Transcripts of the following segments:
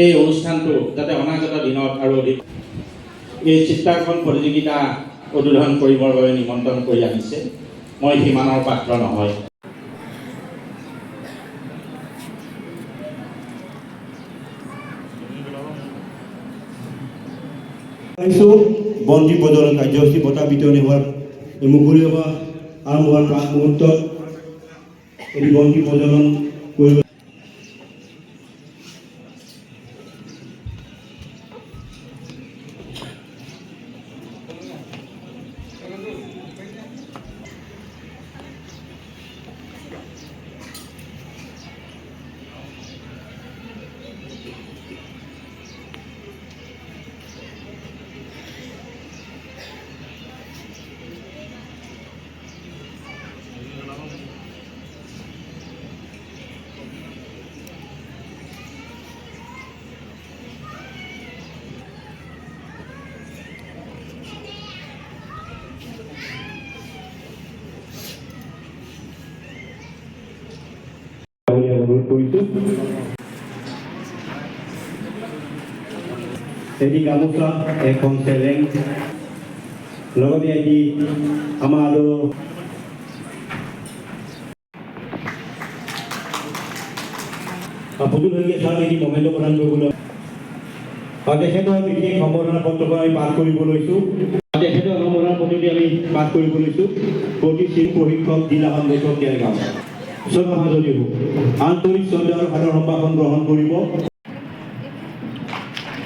এই অনুষ্ঠানটো যাতে অনাগত দিনত আৰু অধিক এই চিত্ৰাংকন প্ৰতিযোগিতা উদ্বোধন কৰিবৰ বাবে নিমন্ত্ৰণ কৰি আনিছে। মই সিমানৰ পাত্ৰ নহয়। বন্তি প্ৰজ্বলন কাৰ্যসূচী বঁটা বিতৰণী হোৱাৰ মুকলি সভা আৰম্ভ হোৱাৰ প্ৰাক মুহূৰ্তত এটি বন্তি প্ৰজ্বলন কৰিব। অনুৰোধ কৰিছোঁ এটি গামোচা এখন চেলেং লগতে এটি আমাৰ পুতুল হৈ ছাৰ এটি মমেণ্ট প্ৰদান কৰিবলৈ তেখেতৰ বিশেষ সম্বৰ্ধনা পত্ৰখন আমি পাঠ কৰিব লৈছোঁ। তেখেতৰ সম্বৰ্ধনা পত্ৰটি আমি পাঠ কৰিব লৈছোঁ। প্ৰতি প্ৰশিক্ষক জিলা সন্দেশক গাঁও সভাপতি আন্তৰিক শ্ৰদ্ধা আৰু সাদৰ সম্ভাষণ গ্ৰহণ কৰিব।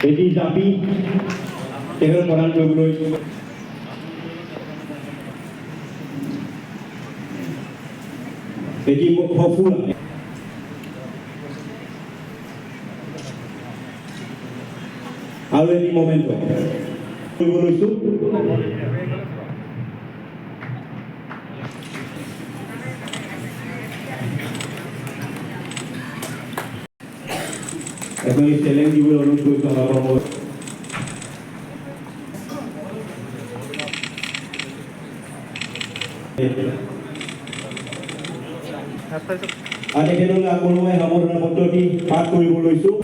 এটি জাপি তেখেতক প্ৰদান কৰিবলৈ এটি সফুল আৰু এটি মমেণ্ট কৰিব লৈছোঁ। এখন চেলেং দিবলৈ অনুৰোধ কৰিছোঁ। তেখেতলৈ আগবঢ়োৱা সম্বৰ্ধনা পত্ৰটি পাঠ কৰিব লৈছোঁ।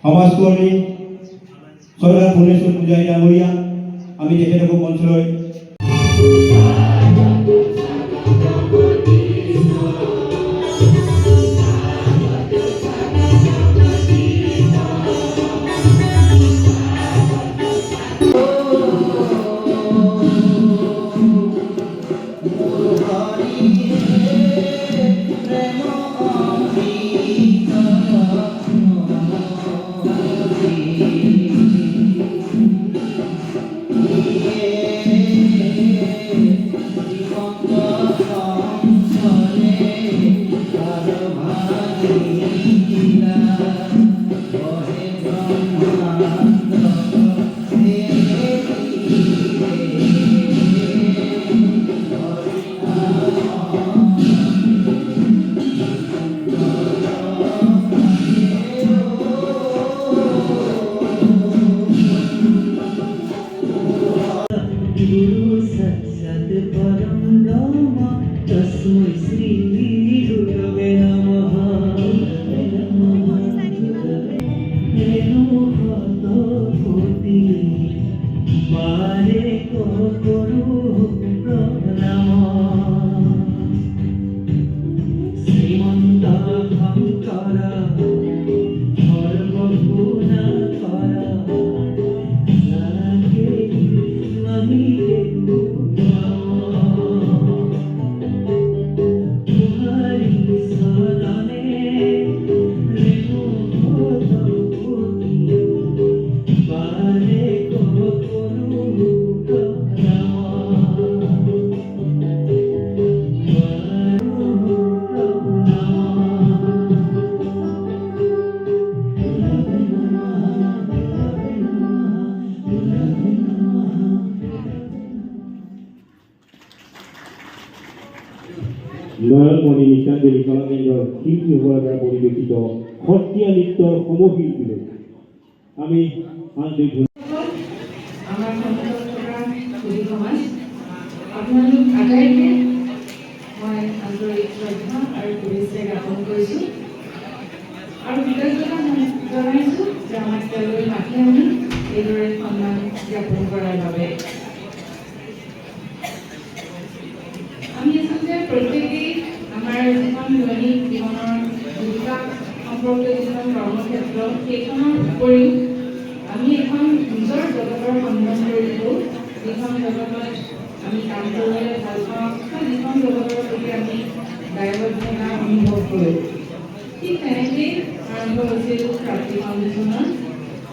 সমাজকৰ্মী চৰকাৰ ভুৱনেশ্বৰ পূজাৰী ডাঙৰীয়া আমি তেখেতকো মঞ্চলৈ নয়নমণি নৃত্যাঞ্জলি কলাকেন্দ্ৰৰ শিল্পীসকলৰ দ্বাৰা পৰিৱেশিত সত্ৰীয়া নৃত্যৰ সমশিল্পীলৈ আমি আন্তৰিক আমাৰ সমাজত থকা সুধী সমাজ আপোনালোক আটাইকে মই আন্তৰিক শ্ৰদ্ধা আৰু যে আমাক তেওঁলোকে মাতি আনি এইদৰে সন্মান জ্ঞাপন কৰাৰ বাবে আমি আচলতে প্ৰত্যেকেই আমাৰ যিখন দৈনিক জীৱনৰ জীৱিকা সম্পৰ্কীয় যিখন কৰ্মক্ষেত্ৰ সেইখনৰ উপৰিও আমি এখন নিজৰ জগতৰ সন্ধান কৰিছোঁ যিখন জগতত আমি কাম কৰিবলৈ ভাল পাওঁ বা যিখন জগতৰ প্ৰতি আমি দায়বদ্ধতা অনুভৱ কৰোঁ ঠিক তেনেকেই আৰম্ভ হৈছিল প্ৰাপ্তি ফাউণ্ডেশ্যনৰ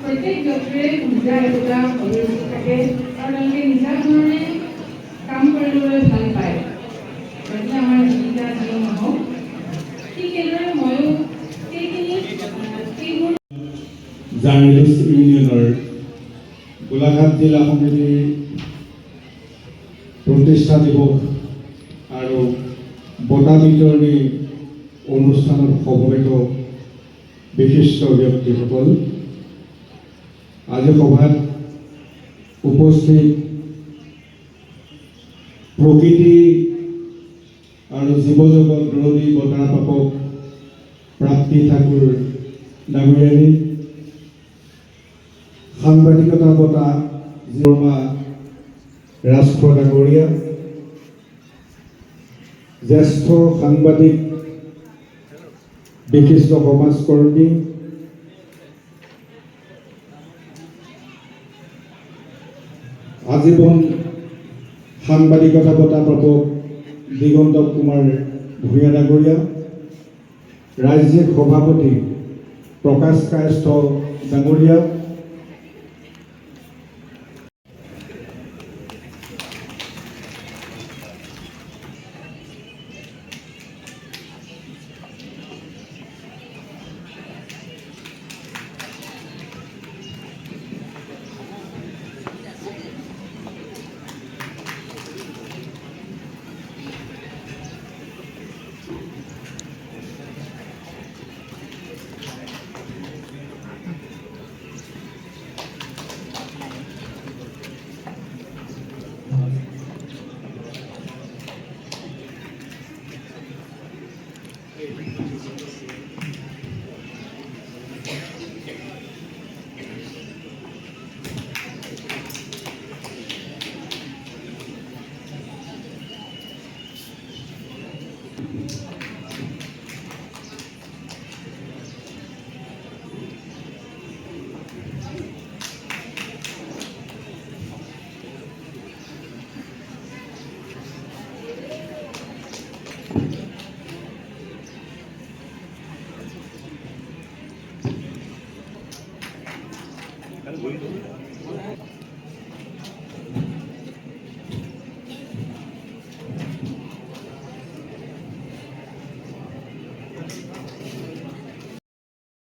প্ৰত্যেক ব্যক্তিৰে নিজা একোটা অভিৰুচি থাকে আৰু তেওঁলোকে নিজা ধৰণে কাম কৰিবলৈ ভাল পায় গতিকে আমাৰ জীৱিকা যিও নহওক ঠিক সেইদৰে ময়ো সেইবোৰ জাৰ্নেলিষ্ট ইউনিয়নৰ গোলাঘাট জিলা সমিতিৰ প্ৰতিষ্ঠা দিৱস আৰু বঁটা বিতৰণী অনুষ্ঠানত সমবেত বিশিষ্ট ব্যক্তিসকল আজি সভাত উপস্থিত প্ৰকৃতি আৰু জীৱ জগত বিৰোধী বঁটা প্ৰাপক প্ৰাপ্তি ঠাকুৰ ডাঙৰীয়ানী সাংবাদিকতা বঁটা বৰ্মা ৰাষ্ট্ৰ ডাঙৰীয়া জ্যেষ্ঠ সাংবাদিক বিশিষ্ট সমাজকৰ্মী আজীৱন সাংবাদিকতা বঁটা প্ৰাপক দিগন্ত কুমাৰ ভূঞা ডাঙৰীয়া ৰাজ্যিক সভাপতি প্ৰকাশ কায়স্থ ডাঙৰীয়া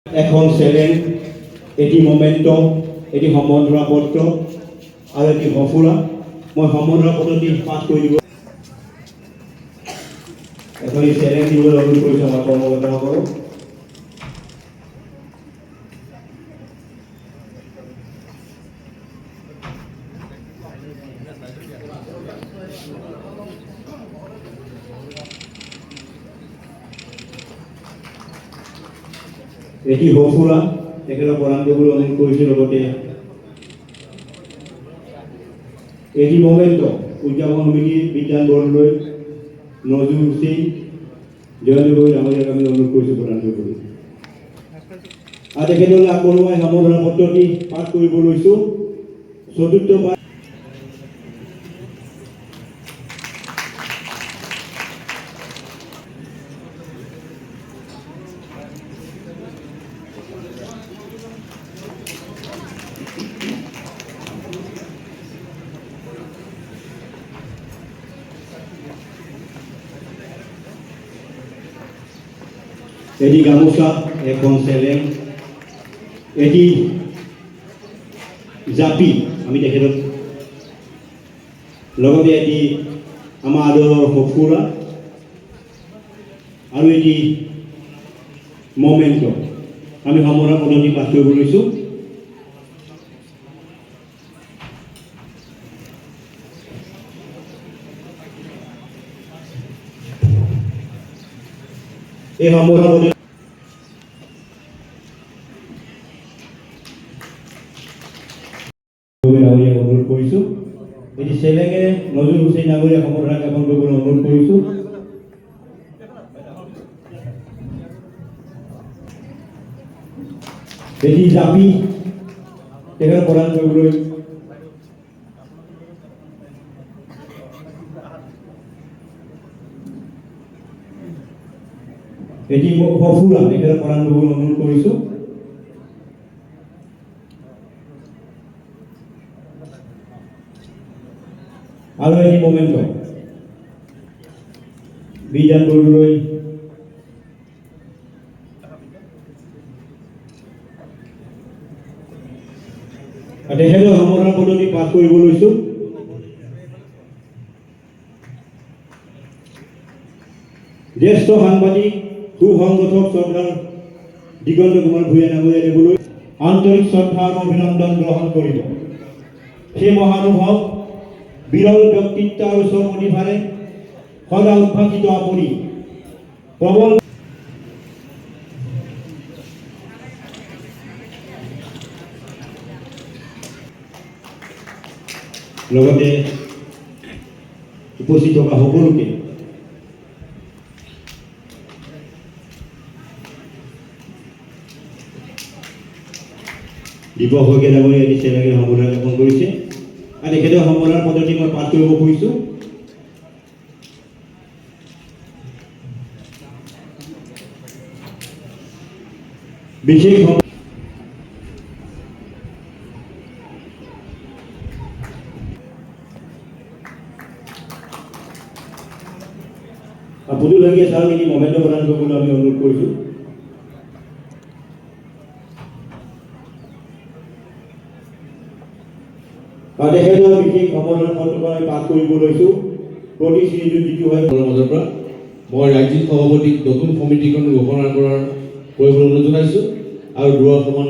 এখন চেলেঞ্জ এটি মমেণ্ট এটি সম্বৰ্ধনা পত্ৰ আৰু এটি সফুৰা মই সম্বৰ্ধনা পত্ৰটি পাঠ কৰি দিব এখন এই চেলেঞ্জ দিবলৈ অনুৰোধ কৰিছোঁ আমাৰ কৰ্মকৰ্তাসকলক এটি সফুৰা তেখেতক প্ৰদান কৰিবলৈ অনুৰোধ কৰিছোঁ লগতে এটি মমেণ্ট উদযাপন সমিতি বিজ্ঞান বৰদলৈ নজৰুল সিং জয়ন্ত গগৈ ডাঙৰীয়াক আমি অনুৰোধ কৰিছোঁ প্ৰদান কৰিবলৈ আৰু তেখেতলৈ আগবঢ়োৱা সম্বৰ্ধনা পত্ৰটি পাঠ কৰিব লৈছোঁ চতুৰ্থবাৰ এটি গামোচা এখন চেলেং এটি জাপি আমি তেখেতক লগতে এটি আমাৰ আদৰৰ সফুৰা আৰু এটি মমেণ্ট আমি সম্বৰ্ধনা পদ্ধতি পাঠ কৰিব লৈছোঁ এই সম্বৰ্ধনা গগৈ ডাঙৰীয়াক অনুৰোধ কৰিছোঁ। এটি চেলেঙে নজৰুল হুছেইন ডাঙৰীয়াক সম্বৰ্ধনা জ্ঞাপন কৰিবলৈ অনুৰোধ কৰিছোঁ। এটি জাপি তেখেতক প্ৰদান কৰিবলৈ এটি সফুৰা তেখেতক প্ৰদান কৰিবলৈ অনুৰোধ কৰিছোঁ। আৰু এটি মমেণ্ট বিজান বৰদলৈ তেখেতৰ সম্বৰ্ধনা পদ্ধতি পাঠ কৰিব লৈছোঁ। জ্যেষ্ঠ সাংবাদিক সুসংগঠক চৰ্দাৰ দিগন্ত কুমাৰ ভূঞা ডাঙৰীয়া দেৱলৈ আন্তৰিক শ্ৰদ্ধা আৰু অভিনন্দন গ্ৰহণ কৰিব। সেই মহানুভৱ বিৰল ব্যক্তিত্ব আৰু স্বপ্ৰতিভাৰে সদা উদ্ভাসিত আপুনি প্ৰবল লগতে উপস্থিত থকা সকলোকে দীপক শইকীয়া ডাঙৰীয়া এটি চেলেঙে সম্বৰ্ধনা জ্ঞাপন কৰিছে। আৰু তেখেতৰ সম্বৰ্ধনাৰ পদ্ধতি মই পাঠ কৰিব খুজিছোঁ। বিশেষ পুতুল শইকীয়া ছাৰক এটি মমেণ্ট প্ৰদান কৰিবলৈ আমি অনুৰোধ কৰিছোঁ। তেখেতৰ বিশেষ সম্বৰ্ধনা পত্ৰখন আমি পাঠ কৰিব লৈছোঁ। প্ৰতি শ্ৰীযুত যিটো হয় মাজৰ পৰা মই ৰাজ্যিক সভাপতিক নতুন সমিতিখন ঘোষণা কৰিবলৈ অনুৰোধ জনাইছোঁ আৰু দূৰৰ সমান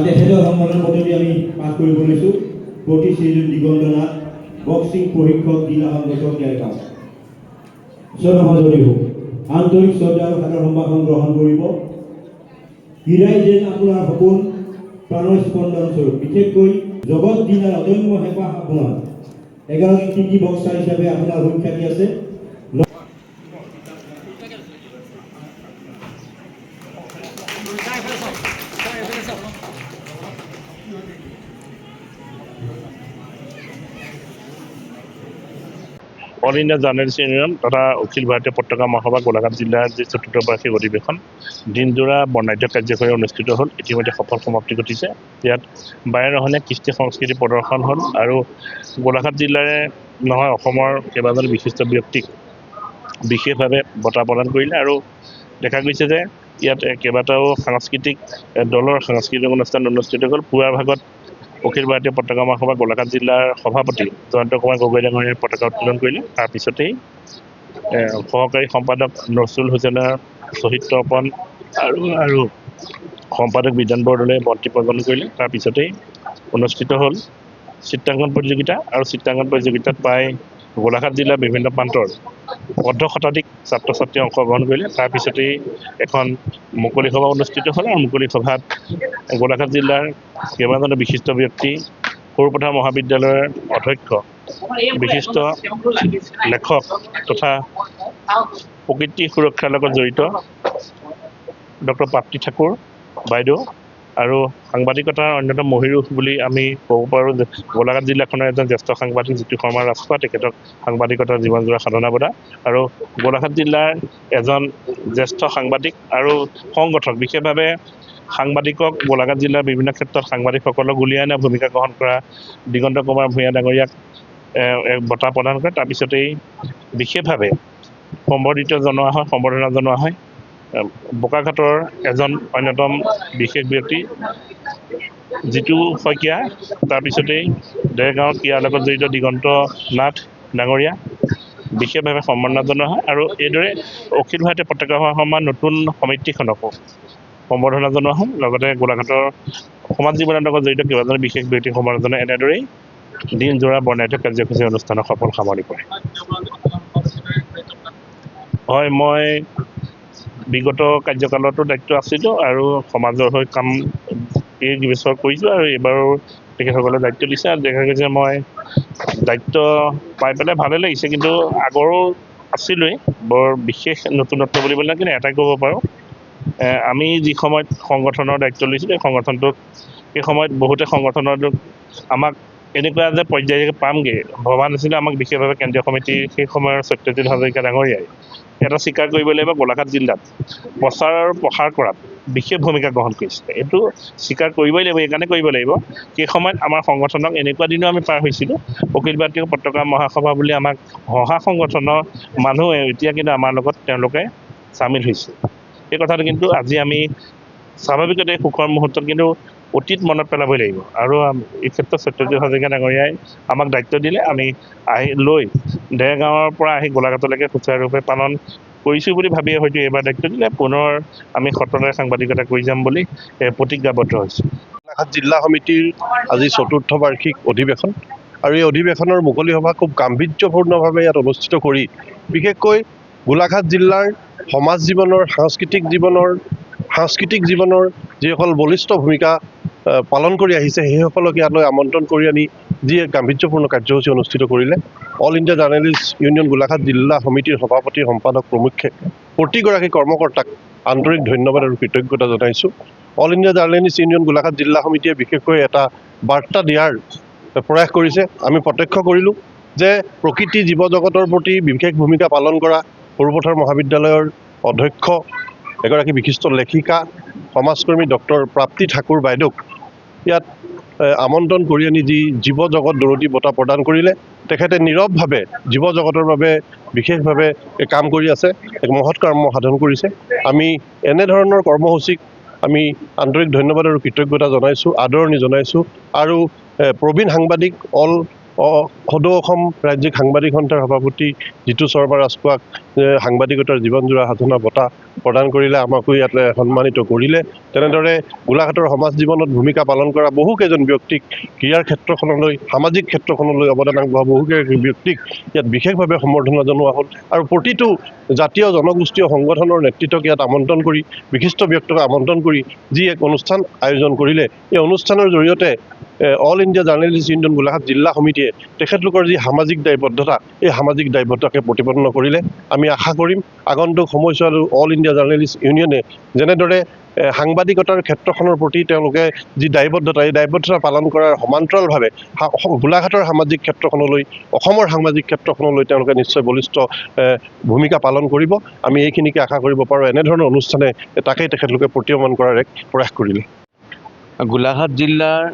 তেখেতৰ সম্বৰ্ধনা পদ্ধতি আমি পাঠ কৰিব লৈছোঁ। প্ৰতি শ্ৰীযুত দিগন্ত নাথ বক্সিং প্ৰশিক্ষক জিলা সংগঠক কেৰগাঁও সমাজৰি হোক আন্তৰিক শ্ৰদ্ধা আৰু সাদৰ সম্ভাষণ গ্ৰহণ কৰিব। হীৰাই যেন আপোনাৰ সপোন প্ৰাণৰ স্পন্দন স্বৰূপ, বিশেষকৈ জগত জিলাৰ অদম্য হেঁপাহ আপোনাৰ এগৰাকী কৃতি বক্সাৰ হিচাপে আপোনাৰ সুখ্যাতি আছে। অল ইণ্ডিয়া জাৰ্নেলিষ্ট ইউনিয়ন তথা অখিল ভাৰতীয় পত্ৰিকা মহাসভা গোলাঘাট জিলাৰ যি ৪ৰ্থ বাৰ্ষিক অধিৱেশন দিনজোৰা বৰ্ণাঢ্য কাৰ্যসূচী অনুষ্ঠিত হ'ল। ইতিমধ্যে সফল সমাপ্তি ঘটিছে। ইয়াত 12ৰহণীয়া কৃষ্টি সংস্কৃতি প্ৰদৰ্শন হ'ল আৰু গোলাঘাট জিলাৰে নহয় অসমৰ কেইবাজন বিশিষ্ট ব্যক্তিক বিশেষভাৱে বঁটা প্ৰদান কৰিলে আৰু দেখা গৈছে যে ইয়াত কেইবাটাও সাংস্কৃতিক দলৰ সাংস্কৃতিক অনুষ্ঠান অনুষ্ঠিত হ'ল। পুৱাৰ ভাগত অখিল ভাৰতীয় পতাকা মহাসভা গোলাঘাট জিলাৰ সভাপতি জয়ন্ত কুমাৰ গগৈ ডাঙৰীয়াই পতাকা উত্তোলন কৰিলে। তাৰপিছতেই সহকাৰী সম্পাদক নজৰুল হুছেইনৰ শ্বহীদ তৰ্পণ আৰু সম্পাদক বিজান বৰদলৈয়ে বন্তি প্ৰজ্বলন কৰিলে। তাৰপিছতেই অনুষ্ঠিত হ'ল চিত্ৰাংকন প্ৰতিযোগিতা আৰু চিত্ৰাংকন প্ৰতিযোগিতাত প্ৰায় গোলাঘাট জিলাৰ বিভিন্ন প্ৰান্তৰ অৰ্ধ শতাধিক ছাত্ৰ ছাত্ৰীয়ে অংশগ্ৰহণ কৰিলে। তাৰপিছতেই এখন মুকলি সভা অনুষ্ঠিত হ'ল আৰু মুকলি সভাত গোলাঘাট জিলাৰ কেইবাজনো বিশিষ্ট ব্যক্তি সৰুপথাৰ মহাবিদ্যালয়ৰ অধ্যক্ষ বিশিষ্ট লেখক তথা প্ৰকৃতি সুৰক্ষাৰ লগত জড়িত ডক্টৰ প্ৰাপ্তি ঠাকুৰ বাইদেউ আৰু সাংবাদিকতাৰ অন্যতম মহিৰুহ বুলি আমি ক'ব পাৰোঁ যে গোলাঘাট জিলাখনৰ এজন জ্যেষ্ঠ সাংবাদিক জ্যোতি শৰ্মা ৰাজখোৱা, তেখেতক সাংবাদিকতাৰ জীৱনজোৰা সাধনা বঁটা আৰু গোলাঘাট জিলাৰ এজন জ্যেষ্ঠ সাংবাদিক আৰু সংগঠক বিশেষভাৱে সাংবাদিকক গোলাঘাট জিলাৰ বিভিন্ন ক্ষেত্ৰত সাংবাদিকসকলক উলিয়াই অনা ভূমিকা গ্ৰহণ কৰা দিগন্ত কুমাৰ ভূঞা ডাঙৰীয়াক বঁটা প্ৰদান কৰে। তাৰপিছতেই বিশেষভাৱে সম্বৰ্ধনা জনোৱা হয় বোকাঘাটৰ এজন অন্যতম বিশেষ ব্যক্তি জিতু শইকীয়া, তাৰপিছতেই দেৰগাঁৱৰ ক্ৰীড়াৰ লগত জড়িত দিগন্ত নাথ ডাঙৰীয়া বিশেষভাৱে সম্বৰ্ধনা জনোৱা হয় আৰু এইদৰে অখিল ভাৰতীয় পতাকা মহাসভাৰ নতুন সমিতিখনকো সম্বৰ্ধনা জনোৱা হয়। লগতে গোলাঘাটৰ সমাজ জীৱনৰ লগত জড়িত কেইবাজনো বিশেষ ব্যক্তিক সম্বৰ্ধনা জনাই এনেদৰেই দিনজোৰা বৰ্ণাঢ্য কাৰ্যসূচী অনুষ্ঠানৰ সফল সামৰণি পৰে। হয়, মই বিগত কাৰ্যকালতো দায়িত্ব আছিলোঁ আৰু সমাজৰ হৈ কাম এই বছৰ কৰিছোঁ আৰু এইবাৰো তেখেতসকলে দায়িত্ব দিছে আৰু দেখা গৈছে মই দায়িত্ব পাই পেলাই ভালেই লাগিছে, কিন্তু আগৰো আছিলোঁৱেই, বৰ বিশেষ নতুনত্ব বুলিবলৈ কিন্তু এটাই ক'ব পাৰোঁ, আমি যি সময়ত সংগঠনৰ দায়িত্ব লৈছিলোঁ এই সংগঠনটোক সেই সময়ত বহুতে সংগঠনটোক আমাক এনেকুৱা যে পৰ্যায় পামগৈ ভবা নাছিলে। আমাক বিশেষভাৱে কেন্দ্ৰীয় সমিতিৰ সেই সময়ৰ সত্যজিৎ হাজৰিকা ডাঙৰীয়াই এটা স্বীকাৰ কৰিব লাগিব, গোলাঘাট জিলাত প্ৰচাৰ আৰু প্ৰসাৰ কৰাত বিশেষ ভূমিকা গ্ৰহণ কৰিছিলে। এইটো স্বীকাৰ কৰিবই লাগিব, এইকাৰণে কৰিব লাগিব সেই সময়ত আমাৰ সংগঠনক এনেকুৱা দিনো আমি পাৰ হৈছিলোঁ, অখিল ভাৰতীয় পতাকা মহাসভা বুলি আমাক হহা সংগঠনৰ মানুহ এতিয়া কিন্তু আমাৰ লগত তেওঁলোকে চামিল হৈছে। এই কথাটো কিন্তু আজি আমি স্বাভাৱিকতে সুখৰ মুহূৰ্তত কিন্তু অতীত মনত পেলাবই লাগিব। আৰু এই ক্ষেত্ৰত সত্যজিৎ হাজৰিকা ডাঙৰীয়াই আমাক দায়িত্ব দিলে, আমি লৈ দেৰগাঁৱৰ পৰা আহি গোলাঘাটলৈকে সুচাৰুৰূপে পালন কৰিছোঁ বুলি ভাবিয়ে হয়তো এইবাৰ দায়িত্ব দিলে, পুনৰ আমি সততাৰে সাংবাদিকতা কৰি যাম বুলি প্ৰতিজ্ঞাবদ্ধ হৈছোঁ। গোলাঘাট জিলা সমিতিৰ আজি ৪ৰ্থ বাৰ্ষিক অধিৱেশন, আৰু এই অধিৱেশনৰ মুকলি সভা খুব গাম্ভীৰ্যপূৰ্ণভাৱে ইয়াত অনুষ্ঠিত কৰি বিশেষকৈ গোলাঘাট জিলাৰ সমাজ জীৱনৰ সাংস্কৃতিক জীৱনৰ যিসকল বলিষ্ঠ ভূমিকা পালন কৰি আহিছে সেইসকলক ইয়ালৈ আমন্ত্ৰণ কৰি আনি যি গাম্ভীৰ্যপূৰ্ণ কাৰ্যসূচী অনুষ্ঠিত কৰিলে। All India journalist union Golaghat জিলা সমিতিৰ সভাপতি সম্পাদক প্ৰমুখ্যে প্ৰতিগৰাকী কৰ্মকৰ্তাক আন্তৰিক ধন্যবাদ আৰু কৃতজ্ঞতা জনাইছোঁ। All India journalist union Golaghat জিলা সমিতিয়ে বিশেষকৈ এটা বাৰ্তা দিয়াৰ প্ৰয়াস কৰিছে। আমি প্ৰত্যক্ষ কৰিলোঁ যে প্ৰকৃতি জীৱ জগতৰ প্ৰতি বিশেষ ভূমিকা পালন কৰা সৰুপথাৰ মহাবিদ্যালয়ৰ অধ্যক্ষ এগৰাকী বিশিষ্ট লেখিকা সমাজকৰ্মী ডক্টৰ প্ৰাপ্তি ঠাকুৰ বাইদেউক ইয়াত আমন্ত্ৰণ কৰি আনি যি জীৱ জগত দৰদী বঁটা প্ৰদান কৰিলে। তেখেতে নীৰৱভাৱে জীৱ জগতৰ বাবে বিশেষভাৱে কাম কৰি আছে, এক মহৎ কৰ্ম সাধন কৰিছে। আমি এনেধৰণৰ কৰ্মসূচীক আমি আন্তৰিক ধন্যবাদ আৰু কৃতজ্ঞতা জনাইছোঁ, আদৰণি জনাইছোঁ। আৰু প্ৰবীণ সাংবাদিক সদৌ অসম ৰাজ্যিক সাংবাদিক সন্থাৰ সভাপতি জিতু শৰ্মা ৰাজখোৱাক সাংবাদিকতাৰ জীৱনজোৰা সাধনা বঁটা প্ৰদান কৰিলে, আমাকো ইয়াতে সন্মানিত কৰিলে। তেনেদৰে গোলাঘাটৰ সমাজ জীৱনত ভূমিকা পালন কৰা বহুকেইজন ব্যক্তিক, ক্ৰীড়াৰ ক্ষেত্ৰখনলৈ সামাজিক ক্ষেত্ৰখনলৈ অৱদান আগবঢ়োৱা বহুকেইজন ব্যক্তিক ইয়াত বিশেষভাৱে সম্বৰ্ধনা জনোৱা হ'ল। আৰু প্ৰতিটো জাতীয় জনগোষ্ঠীয় সংগঠনৰ নেতৃত্বক ইয়াত আমন্ত্ৰণ কৰি, বিশিষ্ট ব্যক্তিক আমন্ত্ৰণ কৰি যি এক অনুষ্ঠান আয়োজন কৰিলে, এই অনুষ্ঠানৰ জৰিয়তে all India journalist union Golaghat জিলা সমিতিয়ে তেখেতলোকৰ যি সামাজিক দায়বদ্ধতা এই সামাজিক দায়বদ্ধতাকে প্ৰতিপন্ন কৰিলে। আমি আশা কৰিম আগন্তুক সময়ছোৱাত অল ইণ্ডিয়া জাৰ্নেলিষ্ট ইউনিয়নে যেনেদৰে সাংবাদিকতাৰ ক্ষেত্ৰখনৰ প্ৰতি তেওঁলোকে যি দায়বদ্ধতা এই দায়বদ্ধতা পালন কৰাৰ সমান্তৰালভাৱে গোলাঘাটৰ সামাজিক ক্ষেত্ৰখনলৈ, অসমৰ সামাজিক ক্ষেত্ৰখনলৈ তেওঁলোকে নিশ্চয় বলিষ্ঠ ভূমিকা পালন কৰিব। আমি এইখিনিকে আশা কৰিব পাৰোঁ। এনেধৰণৰ অনুষ্ঠানে তাকেই তেখেতলোকে প্ৰতীয়মান কৰাৰ এক প্ৰয়াস কৰিলে। গোলাঘাট জিলাৰ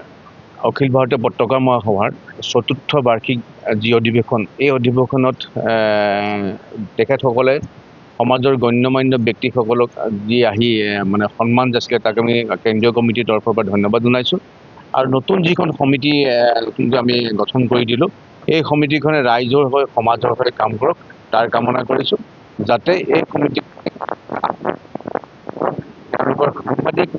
অখিল ভাৰতীয় পতাকা মহাসভাৰ ৪ৰ্থ বাৰ্ষিক যি অধিৱেশন, এই অধিৱেশনত তেখেতসকলে সমাজৰ গণ্যমান্য ব্যক্তিসকলক যি আহি মানে সন্মান যাচিলে, তাক আমি কেন্দ্ৰীয় কমিটিৰ তৰফৰ পৰা ধন্যবাদ জনাইছোঁ। আৰু নতুন যিখন সমিতি নতুনকৈ আমি গঠন কৰি দিলোঁ, এই সমিতিখনে ৰাইজৰ হৈ সমাজৰ হৈ কাম কৰক তাৰ কামনা কৰিছোঁ, যাতে এই সমিতি তেওঁলোকৰ সাংবাদিক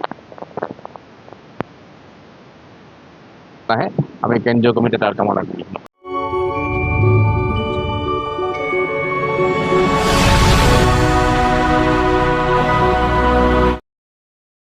নাহে, আমি কেন্দ্ৰীয় কমিটি তাৰ কামনা কৰিছোঁ।